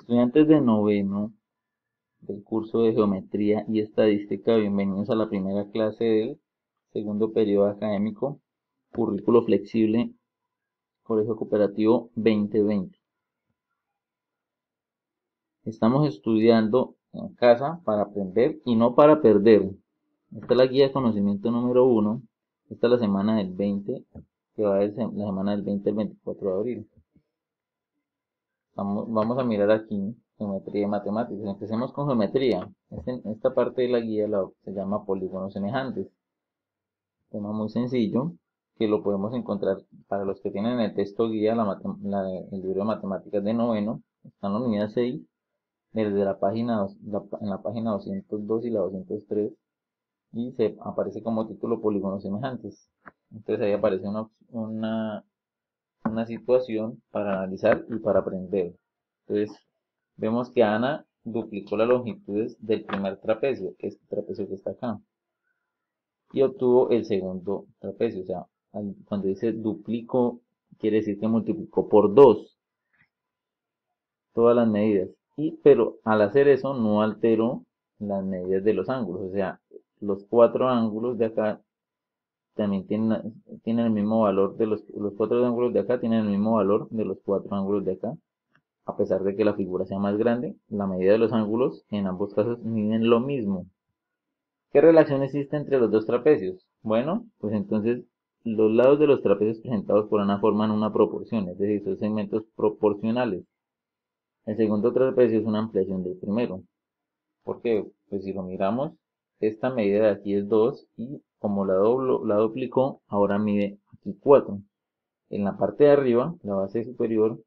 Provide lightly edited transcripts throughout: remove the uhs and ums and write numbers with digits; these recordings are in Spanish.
Estudiantes de noveno del curso de Geometría y Estadística, bienvenidos a la primera clase del segundo periodo académico, currículo flexible, Colegio Cooperativo 2020. Estamos estudiando en casa para aprender y no para perder. Esta es la guía de conocimiento número 1. Esta es la semana del 20, que va a ser la semana del 20 al 24 de abril. Vamos a mirar aquí geometría y matemáticas. Empecemos con geometría. Esta parte de la guía se llama polígonos semejantes. Tema muy sencillo que lo podemos encontrar para los que tienen el texto guía, el libro de matemáticas de noveno. Está en la unidad 6, desde en la página 202 y la 203, y se aparece como título polígonos semejantes. Entonces ahí aparece una situación para analizar y para aprender. Entonces, vemos que Ana duplicó las longitudes del primer trapecio, este trapecio que está acá, y obtuvo el segundo trapecio. O sea, cuando dice duplico, quiere decir que multiplicó por 2 todas las medidas. Pero al hacer eso no alteró las medidas de los ángulos. O sea, los cuatro ángulos de acá también tienen el mismo valor los cuatro ángulos de acá tienen el mismo valor de los cuatro ángulos de acá. A pesar de que la figura sea más grande, la medida de los ángulos en ambos casos miden lo mismo. ¿Qué relación existe entre los dos trapecios? Bueno, pues entonces los lados de los trapecios presentados por Ana forman una proporción, es decir, son segmentos proporcionales. El segundo trapecio es una ampliación del primero. ¿Por qué? Pues si lo miramos, esta medida de aquí es 2 y como la duplicó, ahora mide aquí 4. En la parte de arriba, la base superior,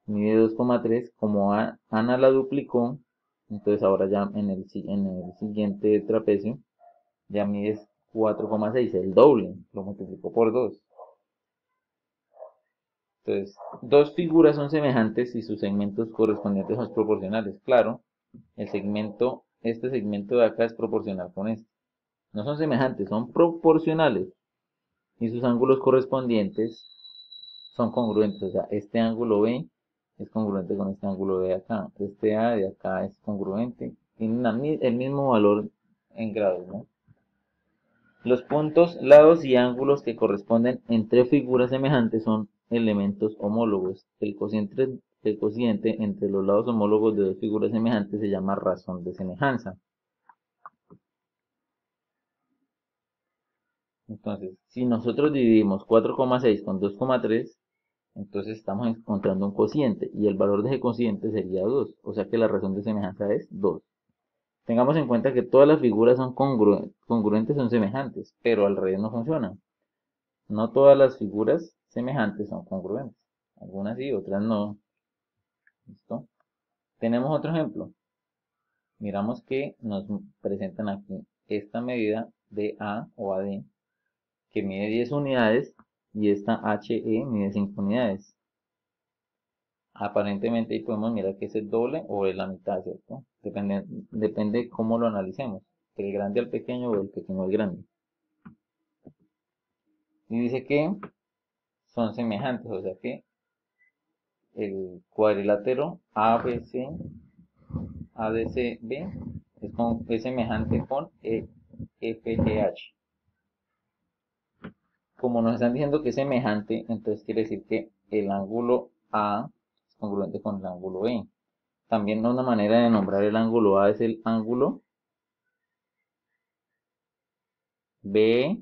mide 2,3. Como Ana la duplicó, entonces ahora ya en el siguiente trapecio ya mide 4,6, el doble, lo multiplicó por 2. Entonces, dos figuras son semejantes si sus segmentos correspondientes son proporcionales. Claro, este segmento de acá es proporcional con este. No son semejantes, son proporcionales. Y sus ángulos correspondientes son congruentes. O sea, este ángulo B es congruente con este ángulo de acá. Este A de acá es congruente. Tienen el mismo valor en grados, ¿no? Los puntos, lados y ángulos que corresponden entre figuras semejantes son elementos homólogos. El cociente entre los lados homólogos de dos figuras semejantes se llama razón de semejanza. Entonces, si nosotros dividimos 4,6 con 2,3, entonces estamos encontrando un cociente y el valor de ese cociente sería 2. O sea que la razón de semejanza es 2. Tengamos en cuenta que todas las figuras son congruentes, son semejantes, pero al revés no funciona. No todas las figuras semejantes son congruentes. Algunas sí, otras no. ¿Listo? Tenemos otro ejemplo. Miramos que nos presentan aquí esta medida de A o AD, que mide 10 unidades, y esta HE mide 5 unidades. Aparentemente ahí podemos mirar que es el doble o es la mitad, ¿cierto? Depende cómo lo analicemos. Del grande al pequeño o del pequeño al grande. Y dice que son semejantes, o sea que el cuadrilátero ABC, ADCB es semejante con FGH. Como nos están diciendo que es semejante, entonces quiere decir que el ángulo A es congruente con el ángulo B. También una manera de nombrar el ángulo A es el ángulo BAD.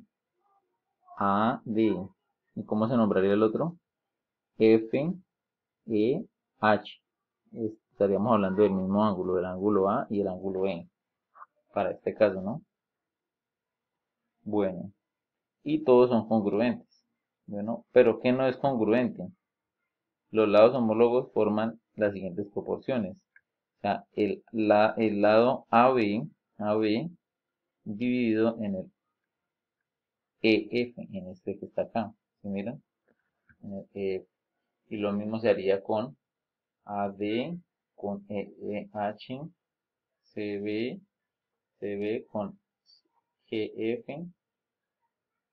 ¿Y cómo se nombraría el otro? FEH. Estaríamos hablando del mismo ángulo, del ángulo A y el ángulo E, para este caso, ¿no? Bueno, y todos son congruentes. Bueno, pero ¿qué no es congruente? Los lados homólogos forman las siguientes proporciones. O sea, el lado AB dividido en el EF, en este que está acá. ¿Sí miran? En el EF. Y lo mismo se haría con AD, con EH, CB con GF,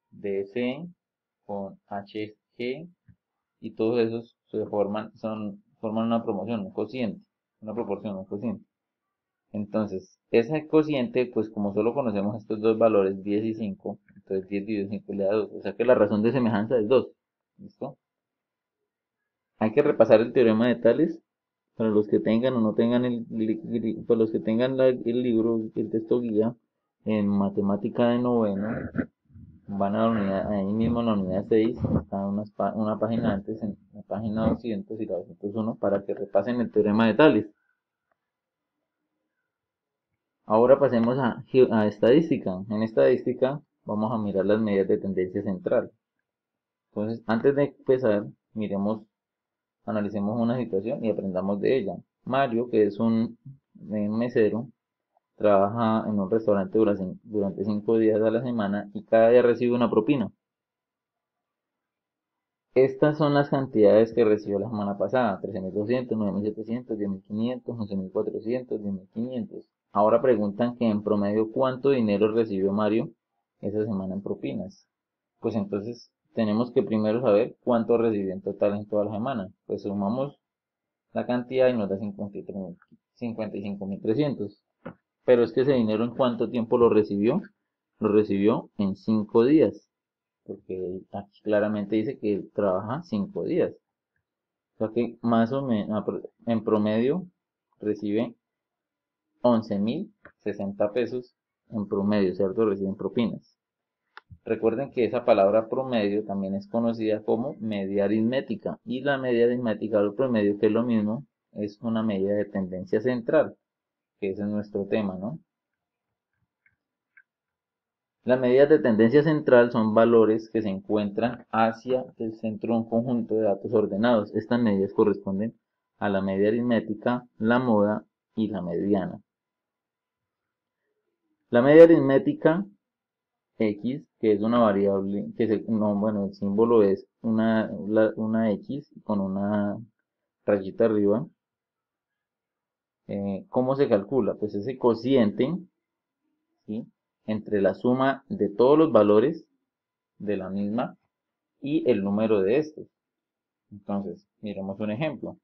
DC con HG, y todos esos forman una promoción, un cociente. una proporción, un cociente. Entonces, ese cociente, pues como solo conocemos estos dos valores, 10 y 5, entonces 10 dividido 5 le da 2. O sea que la razón de semejanza es 2. ¿Listo? Hay que repasar el teorema de Tales para los que tengan o no tengan para los que tengan el libro, el texto guía en matemática de noveno, van a la unidad, ahí mismo en la unidad 6, está una página antes, en la página 200 y la 201, para que repasen el teorema de Tales. Ahora pasemos a estadística. En estadística vamos a mirar las medidas de tendencia central. Entonces, antes de empezar, analicemos una situación y aprendamos de ella. Mario, que es un mesero, trabaja en un restaurante durante 5 días a la semana y cada día recibe una propina. Estas son las cantidades que recibió la semana pasada: 13.200, 9.700, 10.500, 11.400, 10.500. Ahora preguntan que en promedio cuánto dinero recibió Mario esa semana en propinas. Pues entonces tenemos que primero saber cuánto recibió en total en toda la semana. Pues sumamos la cantidad y nos da 55.300. Pero es que ese dinero, ¿en cuánto tiempo lo recibió? Lo recibió en 5 días, porque aquí claramente dice que él trabaja 5 días. O sea que más o menos en promedio recibe 11.060 pesos en promedio, ¿cierto? Reciben propinas. Recuerden que esa palabra promedio también es conocida como media aritmética, y la media aritmética o el promedio, que es lo mismo, es una medida de tendencia central, que ese es nuestro tema, ¿no? Las medidas de tendencia central son valores que se encuentran hacia el centro de un conjunto de datos ordenados. Estas medidas corresponden a la media aritmética, la moda y la mediana. La media aritmética X, que es una variable, bueno, el símbolo es una X con una rayita arriba. ¿Cómo se calcula? Pues ese cociente, ¿sí?, entre la suma de todos los valores de la misma y el número de estos. Entonces, miremos un ejemplo.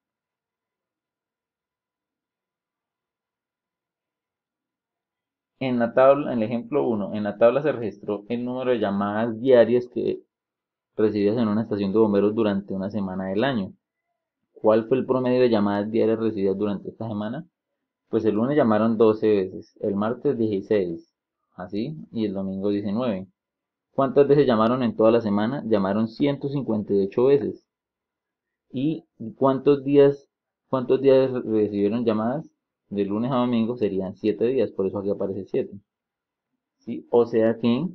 En la tabla, en el ejemplo 1, en la tabla se registró el número de llamadas diarias que recibidas en una estación de bomberos durante una semana del año. ¿Cuál fue el promedio de llamadas diarias recibidas durante esta semana? Pues el lunes llamaron 12 veces, el martes 16, así, y el domingo 19. ¿Cuántas veces llamaron en toda la semana? Llamaron 158 veces. ¿Y cuántos días recibieron llamadas? De lunes a domingo serían 7 días, por eso aquí aparece 7. ¿Sí? O sea que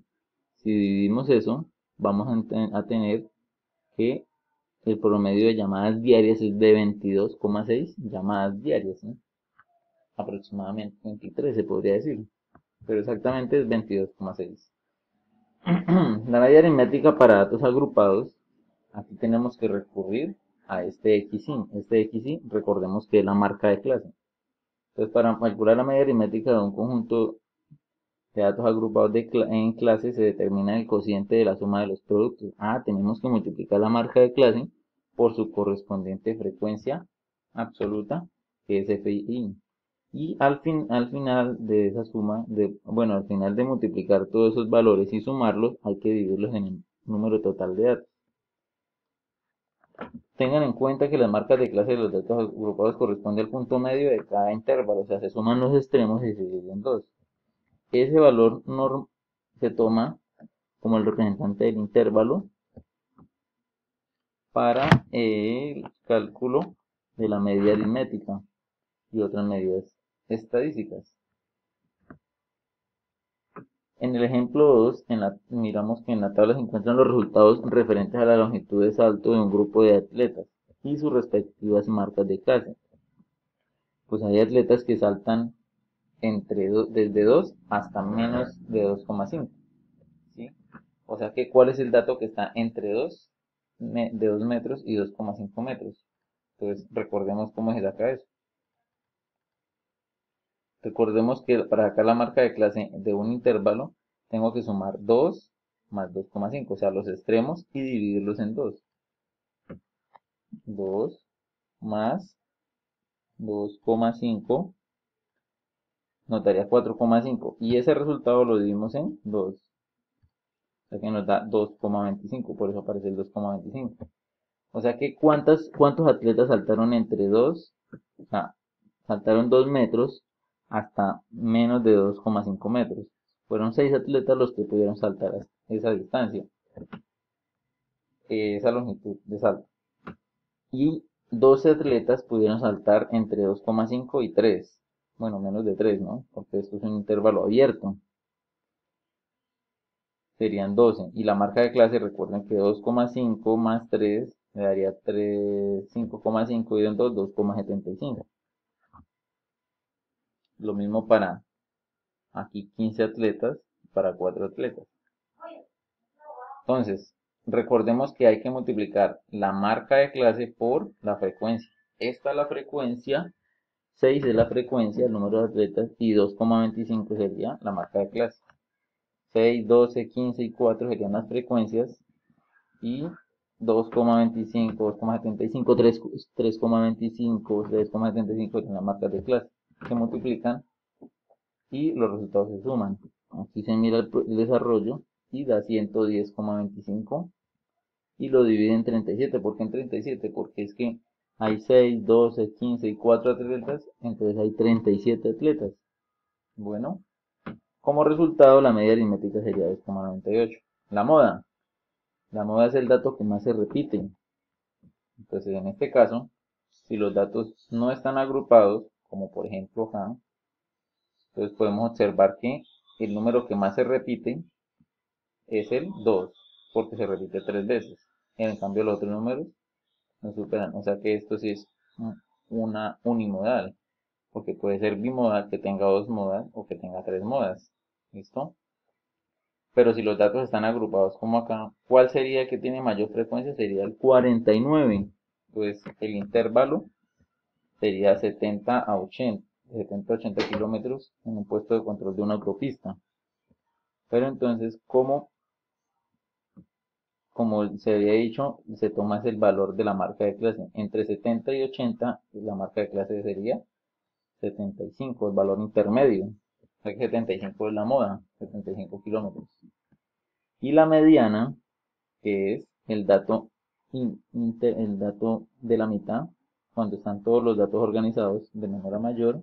si dividimos eso, vamos a tener que el promedio de llamadas diarias es de 22,6 llamadas diarias, ¿sí? Aproximadamente 23 se podría decir, pero exactamente es 22,6. La media aritmética para datos agrupados, aquí tenemos que recurrir a este XY. Este XY, recordemos que es la marca de clase. Entonces, para calcular la media aritmética de un conjunto de datos agrupados en clase, se determina el cociente de la suma de los productos. Tenemos que multiplicar la marca de clase por su correspondiente frecuencia absoluta, que es FI. Y al final de esa suma, al final de multiplicar todos esos valores y sumarlos, hay que dividirlos en el número total de datos. Tengan en cuenta que las marcas de clase de los datos agrupados corresponden al punto medio de cada intervalo, o sea, se suman los extremos y se dividen en dos. Ese valor se toma como el representante del intervalo para el cálculo de la media aritmética y otras medidas estadísticas. En el ejemplo 2, miramos que en la tabla se encuentran los resultados referentes a la longitud de salto de un grupo de atletas y sus respectivas marcas de clase. Pues hay atletas que saltan desde 2 hasta menos de 2,5. ¿Sí? O sea que, ¿cuál es el dato que está entre de 2 metros y 2,5 metros? Entonces, recordemos cómo se saca eso. Recordemos que para sacar la marca de clase de un intervalo, tengo que sumar 2 más 2,5, o sea, los extremos, y dividirlos en 2. 2 más 2,5 nos daría 4,5 y ese resultado lo dividimos en 2, o sea que nos da 2,25, por eso aparece el 2,25. O sea que ¿cuántos atletas saltaron entre 2? O sea, saltaron 2 metros hasta menos de 2,5 metros. Fueron 6 atletas los que pudieron saltar esa distancia, esa longitud de salto. Y 12 atletas pudieron saltar entre 2,5 y 3. Bueno, menos de 3, ¿no? Porque esto es un intervalo abierto. Serían 12. Y la marca de clase, recuerden que 2,5 más 3 me daría 5,5 dividido en 2, 2,75. Lo mismo para aquí 15 atletas, para 4 atletas. Entonces, recordemos que hay que multiplicar la marca de clase por la frecuencia. Esta es la frecuencia, 6 es la frecuencia, el número de atletas, y 2,25 sería la marca de clase. 6, 12, 15 y 4 serían las frecuencias, y 2,25, 2,75, 3,25, 3,75 serían las marcas de clase. Se multiplican y los resultados se suman. Aquí se mira el desarrollo y da 110,25 y lo divide en 37. ¿Por qué en 37? Porque es que hay 6, 12, 15 y 4 atletas, entonces hay 37 atletas. Bueno, como resultado la media aritmética sería 2,98. La moda. La moda es el dato que más se repite. Entonces en este caso, si los datos no están agrupados, como por ejemplo acá, entonces podemos observar que el número que más se repite es el 2, porque se repite 3 veces. En cambio los otros números no superan. O sea que esto sí es una unimodal, porque puede ser bimodal que tenga 2 modas o que tenga 3 modas. ¿Listo? Pero si los datos están agrupados como acá, ¿cuál sería el que tiene mayor frecuencia? Sería el 49. Pues el intervalo sería 70 a 80, 70 a 80 kilómetros en un puesto de control de una autopista. Pero entonces, como se había dicho, se toma el valor de la marca de clase. Entre 70 y 80, la marca de clase sería 75, el valor intermedio. O sea que 75 es la moda, 75 kilómetros. Y la mediana, que es el dato, el dato de la mitad, cuando están todos los datos organizados de manera mayor.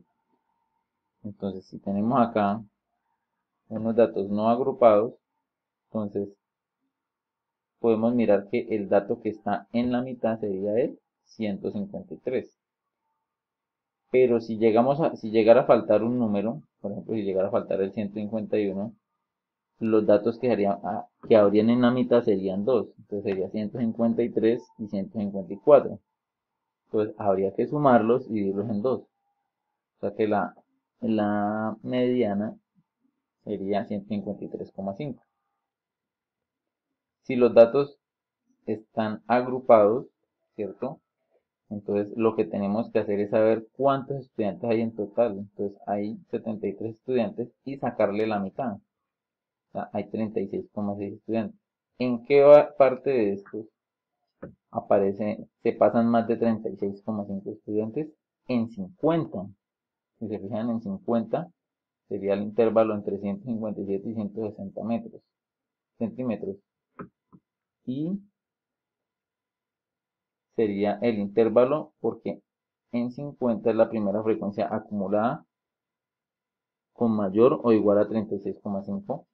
Entonces, si tenemos acá unos datos no agrupados, entonces podemos mirar que el dato que está en la mitad sería el 153. Pero si llegara a faltar un número, por ejemplo, si llegara a faltar el 151, los datos que habrían en la mitad serían 2. Entonces sería 153 y 154. Entonces habría que sumarlos y dividirlos en 2. O sea que la mediana sería 153,5. Si los datos están agrupados, ¿cierto? Entonces lo que tenemos que hacer es saber cuántos estudiantes hay en total. Entonces hay 73 estudiantes y sacarle la mitad. O sea, hay 36,6 estudiantes. ¿En qué parte de estos se pasan más de 36,5 estudiantes? En 50. Si se fijan en 50, sería el intervalo entre 157 y 160 centímetros. Y sería el intervalo porque en 50 es la primera frecuencia acumulada con mayor o igual a 36,5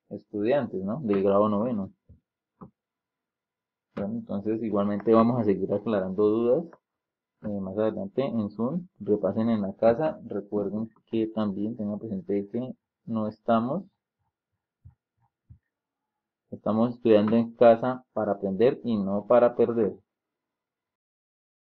estudiantes, ¿no? Del grado noveno. Bueno, entonces igualmente vamos a seguir aclarando dudas más adelante en Zoom. Repasen en la casa. Recuerden que también tengan presente que no estamos estudiando en casa para aprender y no para perder.